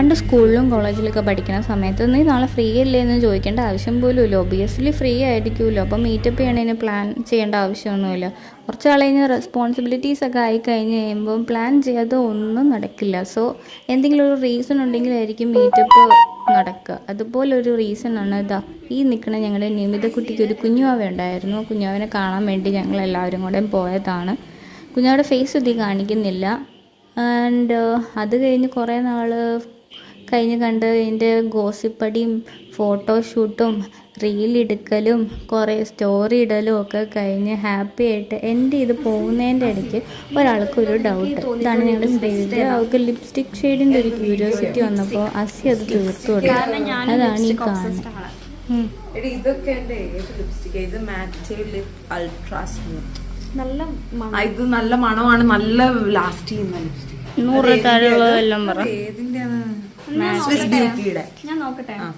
പണ്ട് സ്കൂളിലും കോളേജിലൊക്കെ പഠിക്കുന്ന സമയത്ത് നീ നാളെ ഫ്രീ അല്ലേ എന്ന് ചോദിക്കേണ്ട ആവശ്യം പോലും ഇല്ല. ഒബിയസ്ലി ഫ്രീ ആയിരിക്കുമല്ലോ. അപ്പം മീറ്റപ്പ് ചെയ്യണതിന് പ്ലാൻ ചെയ്യേണ്ട ആവശ്യമൊന്നുമില്ല. കുറച്ച് കഴിഞ്ഞ് റെസ്പോൺസിബിലിറ്റീസൊക്കെ ആയി കഴിഞ്ഞ് കഴിയുമ്പം പ്ലാൻ ചെയ്യാതെ ഒന്നും നടക്കില്ല. സോ എന്തെങ്കിലും ഒരു റീസൺ ഉണ്ടെങ്കിലായിരിക്കും മീറ്റപ്പ് നടക്കുക. അതുപോലൊരു റീസണാണ് ഇതാ ഈ നിൽക്കുന്ന ഞങ്ങളുടെ നിമിതക്കുട്ടിക്ക് ഒരു കുഞ്ഞുവാവ ഉണ്ടായിരുന്നു. കുഞ്ഞുവാവിനെ കാണാൻ വേണ്ടി ഞങ്ങളെല്ലാവരും കൂടെ പോയതാണ്. കുഞ്ഞാവിടെ ഫേസ് ഇതിൽ കാണിക്കുന്നില്ല. ആൻഡ് അത് കഴിഞ്ഞ് കുറേ നാൾ കഴിഞ്ഞ് കണ്ട് അതിൻ്റെ ഗോസിപ്പടിയും ഫോട്ടോഷൂട്ടും റീലെടുക്കലും കുറേ സ്റ്റോറി ഇടലും ഒക്കെ കഴിഞ്ഞ് ഹാപ്പി ആയിട്ട് എൻ്റെ ഇത് പോകുന്നതിൻ്റെ ഇടയ്ക്ക് ഒരാൾക്കൊരു ഡൗട്ട്. ഇതാണ് ഞങ്ങളുടെ ശ്രീവിദ്യ. അവൾക്ക് ലിപ്സ്റ്റിക് ഷെയ്ഡിൻ്റെ ഒരു ക്യൂരിയോസിറ്റി വന്നപ്പോൾ അസി അത് തീർത്തു കൊടുത്തു. അതാണ് ഈ കാണുന്നത്. ഇത് നല്ല മണമാണ്, നല്ല ലാസ്റ്റ് ചെയ്യുന്ന ലിപ്സ്റ്റിക്. 100 താഴെ എല്ലാം പറ. ഏതിന്റെയാണ്? സ്വിസ് ബ്യൂട്ടിയുടെ. ഞാൻ നോക്കട്ടെ.